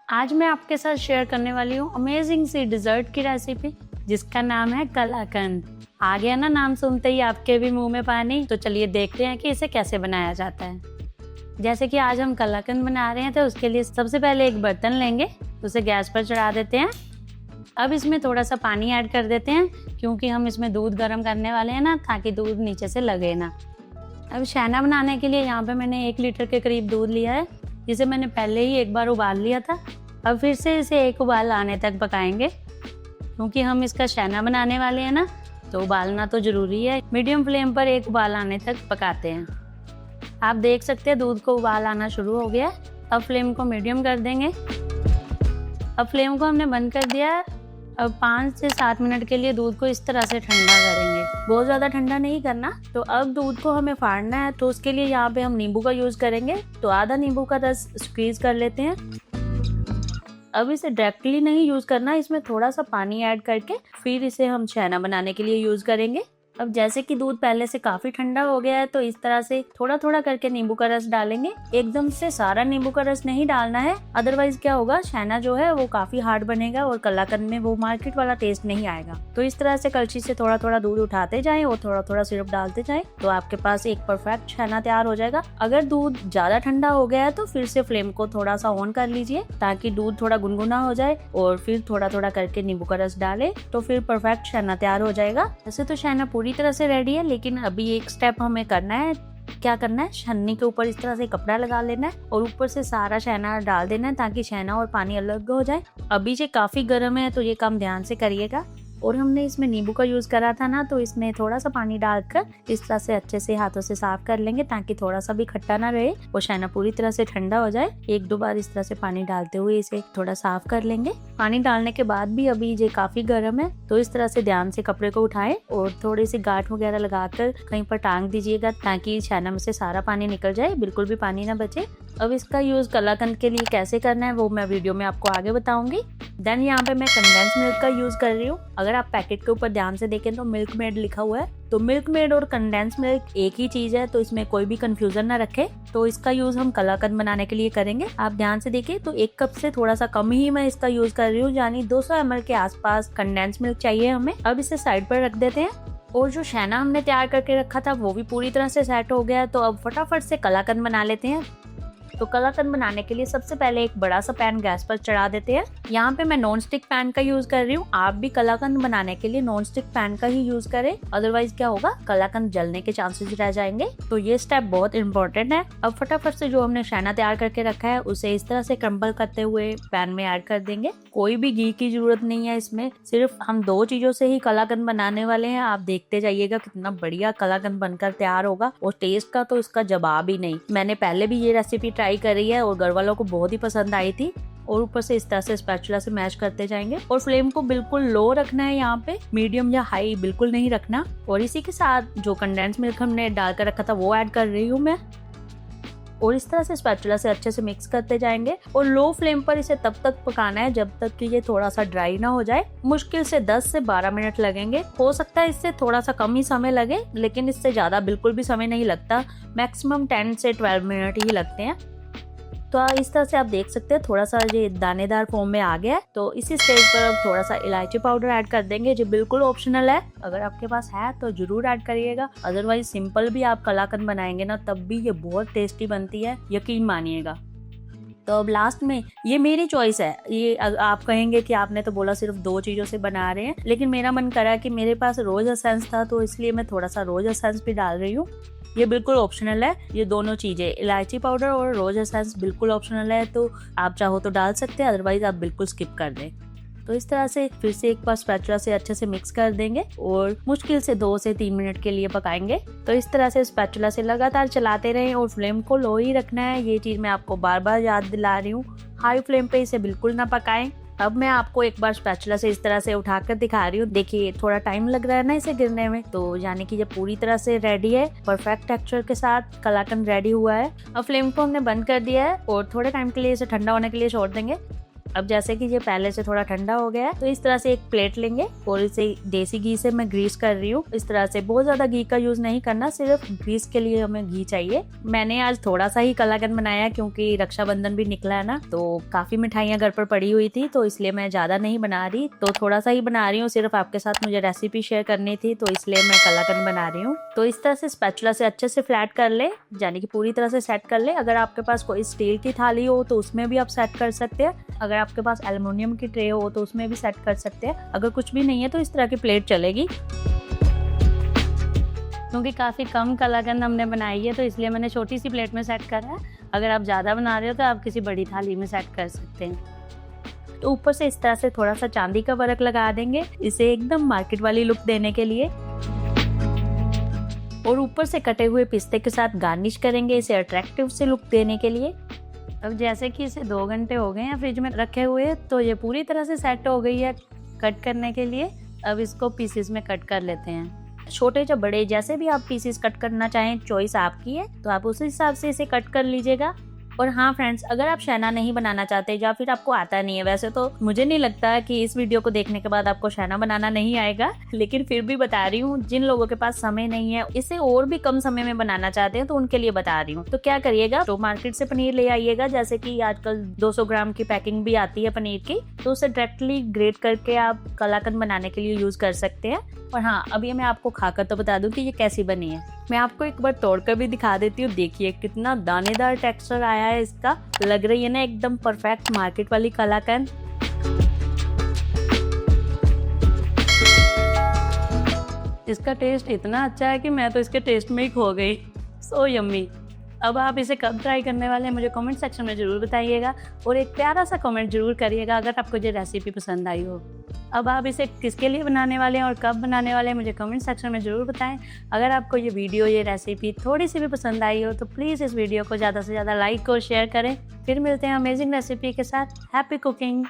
आज मैं आपके साथ शेयर करने वाली हूँ अमेजिंग सी डिज़र्ट की रेसिपी जिसका नाम है कलाकंद। आ गया ना नाम सुनते ही आपके भी मुंह में पानी। तो चलिए देखते हैं कि इसे कैसे बनाया जाता है। जैसे कि आज हम कलाकंद बना रहे हैं तो उसके लिए सबसे पहले एक बर्तन लेंगे, उसे गैस पर चढ़ा देते हैं। अब इसमें थोड़ा सा पानी ऐड कर देते हैं क्योंकि हम इसमें दूध गर्म करने वाले हैं ना, ताकि दूध नीचे से लगे ना। अब छेना बनाने के लिए यहाँ पे मैंने 1 लीटर के करीब दूध लिया है, जिसे मैंने पहले ही एक बार उबाल लिया था। अब फिर से इसे एक उबाल आने तक पकाएंगे क्योंकि हम इसका छेना बनाने वाले हैं ना, तो उबालना तो ज़रूरी है। मीडियम फ्लेम पर एक उबाल आने तक पकाते हैं। आप देख सकते हैं दूध को उबाल आना शुरू हो गया। अब फ्लेम को मीडियम कर देंगे। अब फ्लेम को हमने बंद कर दिया है। अब 5 से 7 मिनट के लिए दूध को इस तरह से ठंडा करेंगे, बहुत ज़्यादा ठंडा नहीं करना। तो अब दूध को हमें फाड़ना है, तो उसके लिए यहाँ पे हम नींबू का यूज़ करेंगे। तो आधा नींबू का रस स्क्वीज़ कर लेते हैं। अब इसे डायरेक्टली नहीं यूज़ करना, इसमें थोड़ा सा पानी ऐड करके फिर इसे हम छेना बनाने के लिए यूज़ करेंगे। अब जैसे कि दूध पहले से काफ़ी ठंडा हो गया है, तो इस तरह से थोड़ा थोड़ा करके नींबू का रस डालेंगे। एकदम से सारा नींबू का रस नहीं डालना है, अदरवाइज क्या होगा, छेना जो है वो काफ़ी हार्ड बनेगा और कलाकंद में वो मार्केट वाला टेस्ट नहीं आएगा। तो इस तरह से कलछी से थोड़ा थोड़ा दूध उठाते जाएं और थोड़ा थोड़ा सिरप डालते जाएं, तो आपके पास एक परफेक्ट छेना तैयार हो जाएगा। अगर दूध ज़्यादा ठंडा हो गया है तो फिर से फ्लेम को थोड़ा सा ऑन कर लीजिए ताकि दूध थोड़ा गुनगुना हो जाए, और फिर थोड़ा थोड़ा करके नींबू का रस डालें तो फिर परफेक्ट छेना तैयार हो जाएगा। वैसे तो छेना पूरी तरह से रेडी है, लेकिन अभी एक स्टेप हमें करना है। क्या करना है, छन्नी के ऊपर इस तरह से कपड़ा लगा लेना है और ऊपर से सारा छेना डाल देना है ताकि छेना और पानी अलग हो जाए। अभी ये काफी गर्म है तो ये काम ध्यान से करिएगा। और हमने इसमें नींबू का यूज करा था ना, तो इसमें थोड़ा सा पानी डालकर इस तरह से अच्छे से हाथों से साफ कर लेंगे ताकि थोड़ा सा भी खट्टा ना रहे और छेना पूरी तरह से ठंडा हो जाए। 1-2 बार इस तरह से पानी डालते हुए इसे थोड़ा साफ कर लेंगे। पानी डालने के बाद भी अभी ये काफी गर्म है, तो इस तरह से ध्यान से कपड़े को उठाएं और थोड़ी सी गांठ वगैरह लगाकर कहीं पर टांग दीजिएगा ताकि छेना में से सारा पानी निकल जाए, बिल्कुल भी पानी ना बचे। अब इसका यूज कलाकंद के लिए कैसे करना है वो मैं वीडियो में आपको आगे बताऊंगी। देन यहाँ पे मैं कंडेंस मिल्क का यूज कर रही हूँ। अगर आप पैकेट के ऊपर ध्यान से देखें तो मिल्क मेड लिखा हुआ है, तो मिल्क मेड और कंडेंस मिल्क एक ही चीज है, तो इसमें कोई भी कंफ्यूजन ना रखे। तो इसका यूज हम कलाकंद बनाने के लिए करेंगे। आप ध्यान से देखिए, तो 1 कप से थोड़ा सा कम ही मैं इसका यूज कर रही हूँ, यानी 200 ml के आसपास कंडेंस मिल्क चाहिए हमें। अब इसे साइड पर रख देते हैं। और जो छेना हमने तैयार करके रखा था वो भी पूरी तरह से सेट हो गया है, तो अब फटाफट से कलाकंद बना लेते हैं। तो कलाकंद बनाने के लिए सबसे पहले एक बड़ा सा पैन गैस पर चढ़ा देते हैं। यहाँ पे मैं नॉन स्टिक पैन का यूज कर रही हूँ। आप भी कलाकंद बनाने के लिए नॉन स्टिक पैन का ही यूज करें, अदरवाइज क्या होगा, कलाकंद जलने के चांसेस रह जाएंगे। तो ये स्टेप बहुत इंपॉर्टेंट है। अब फटाफट से जो हमने छेना तैयार करके रखा है उसे इस तरह से क्रम्बल करते हुए पैन में ऐड कर देंगे। कोई भी घी की जरूरत नहीं है इसमें, सिर्फ हम 2 चीजों से ही कलाकंद बनाने वाले हैं। आप देखते जाइएगा कितना बढ़िया कलाकंद बनकर तैयार होगा, और टेस्ट का तो इसका जवाब ही नहीं। मैंने पहले भी ये रेसिपी ट्राई करी है और घर वालों को बहुत ही पसंद आई थी। और ऊपर से इस तरह से स्पैचुला से मैश करते जाएंगे और फ्लेम को बिल्कुल लो रखना है, यहाँ पे मीडियम या हाई बिल्कुल नहीं रखना। और इसी के साथ जो कंडेंस मिल्क हमने डाल कर रखा था वो ऐड कर रही हूँ मैं, और इस तरह से स्पैचुला से अच्छे से मिक्स करते जाएंगे। और लो फ्लेम पर इसे तब तक पकाना है जब तक कि ये थोड़ा सा ड्राई ना हो जाए। मुश्किल से 10 से 12 मिनट लगेंगे। हो सकता है इससे थोड़ा सा कम ही समय लगे, लेकिन इससे ज्यादा बिल्कुल भी समय नहीं लगता। मैक्सिमम 10 से 12 मिनट ही लगते हैं। तो इस तरह से आप देख सकते हैं थोड़ा सा ये दानेदार फॉर्म में आ गया है। तो इसी स्टेज पर अब थोड़ा सा इलायची पाउडर ऐड कर देंगे, जो बिल्कुल ऑप्शनल है। अगर आपके पास है तो जरूर ऐड करिएगा, अदरवाइज सिंपल भी आप कलाकंद बनाएंगे ना तब भी ये बहुत टेस्टी बनती है, यकीन मानिएगा। तो अब लास्ट में, ये मेरी चॉइस है, ये आप कहेंगे कि आपने तो बोला सिर्फ 2 चीजों से बना रहे हैं, लेकिन मेरा मन करा कि मेरे पास रोज एसेंस था तो इसलिए मैं थोड़ा सा रोज एसेंस भी डाल रही हूँ। ये बिल्कुल ऑप्शनल है, ये दोनों चीजें, इलायची पाउडर और रोज एसेंस बिल्कुल ऑप्शनल है। तो आप चाहो तो डाल सकते हैं, अदरवाइज आप बिल्कुल स्किप कर दें। तो इस तरह से फिर से एक बार स्पैचुला से अच्छे से मिक्स कर देंगे और मुश्किल से 2 से 3 मिनट के लिए पकाएंगे। तो इस तरह से स्पैचुला से लगातार चलाते रहें और फ्लेम को लो ही रखना है। ये चीज मैं आपको बार बार याद दिला रही हूँ, हाई फ्लेम पे इसे बिल्कुल ना पकाएं। अब मैं आपको एक बार स्पैचुला से इस तरह से उठाकर दिखा रही हूँ। देखिए थोड़ा टाइम लग रहा है ना इसे गिरने में, तो यानी कि ये पूरी तरह से रेडी है, परफेक्ट टेक्सचर के साथ कलाकंद रेडी हुआ है। अब फ्लेम को हमने बंद कर दिया है और थोड़े टाइम के लिए इसे ठंडा होने के लिए छोड़ देंगे। अब जैसे कि ये पहले से थोड़ा ठंडा हो गया है तो इस तरह से एक प्लेट लेंगे और इसे देसी घी से मैं ग्रीस कर रही हूँ। इस तरह से बहुत ज्यादा घी का यूज नहीं करना, सिर्फ ग्रीस के लिए हमें घी चाहिए। मैंने आज थोड़ा सा ही कलाकंद बनाया क्योंकि रक्षाबंधन भी निकला है ना, तो काफी मिठाइयाँ घर पर पड़ी हुई थी, तो इसलिए मैं ज्यादा नहीं बना रही, तो थोड़ा सा ही बना रही हूँ। सिर्फ आपके साथ मुझे रेसिपी शेयर करनी थी तो इसलिए मैं कलाकंद बना रही हूँ। तो इस तरह से स्पैचुला से अच्छे से फ्लैट कर ले, यानी कि पूरी तरह से सेट कर ले। अगर आपके पास कोई स्टील की थाली हो तो उसमें भी आप सेट कर सकते हैं, अगर आपके पास एल्युमिनियम की ट्रे हो तो उसमें भी सेट कर सकते हैं। अगर कुछ भी नहीं है तो इस तरह की प्लेट चलेगी। क्योंकि काफ़ी कम कलाकंद हमने बनाई है तो इसलिए मैंने छोटी सी प्लेट में सेट करा है। अगर आप ज़्यादा बना रहे हो तो आप किसी बड़ी थाली में सेट कर सकते हैं। तो ऊपर से इस तरह से थोड़ा सा चांदी का वर्क लगा देंगे, इसे एकदम मार्केट वाली लुक देने के लिए। और ऊपर से कटे हुए पिस्ते के साथ गार्निश करेंगे, इसे अट्रैक्टिव से लुक देने के लिए। अब जैसे कि इसे 2 घंटे हो गए हैं फ्रिज में रखे हुए, तो ये पूरी तरह से सेट हो गई है कट करने के लिए। अब इसको पीसेस में कट कर लेते हैं, छोटे या बड़े जैसे भी आप पीसेस कट करना चाहें, चॉइस आपकी है, तो आप उस हिसाब से इसे कट कर लीजिएगा। और हाँ फ्रेंड्स, अगर आप शहना नहीं बनाना चाहते या फिर आपको आता नहीं है, वैसे तो मुझे नहीं लगता कि इस वीडियो को देखने के बाद आपको शहना बनाना नहीं आएगा, लेकिन फिर भी बता रही हूँ, जिन लोगों के पास समय नहीं है, इसे और भी कम समय में बनाना चाहते हैं, तो उनके लिए बता रही हूँ। तो क्या करिएगा, तो मार्केट से पनीर ले आइएगा, जैसे कि आजकल 200 ग्राम की पैकिंग भी आती है पनीर की, तो उसे डायरेक्टली ग्रेट करके आप कलाकंद बनाने के लिए यूज कर सकते हैं। और हाँ, अभी मैं आपको खाकर तो बता दूं कि ये कैसी बनी है। मैं आपको एक बार तोड़कर भी दिखा देती हूँ। देखिए कितना दानेदार टेक्सचर आया है इसका, लग रही है ना एकदम परफेक्ट मार्केट वाली कलाकंद। इसका टेस्ट इतना अच्छा है कि मैं तो इसके टेस्ट में ही खो गई। So yummy. अब आप इसे कब ट्राई करने वाले हैं मुझे कमेंट सेक्शन में ज़रूर बताइएगा, और एक प्यारा सा कमेंट जरूर करिएगा अगर आपको ये रेसिपी पसंद आई हो। अब आप इसे किसके लिए बनाने वाले हैं और कब बनाने वाले हैं मुझे कमेंट सेक्शन में ज़रूर बताएं। अगर आपको ये वीडियो, ये रेसिपी थोड़ी सी भी पसंद आई हो तो प्लीज़ इस वीडियो को ज़्यादा से ज़्यादा लाइक और शेयर करें। फिर मिलते हैं अमेजिंग रेसिपी के साथ। Happy cooking.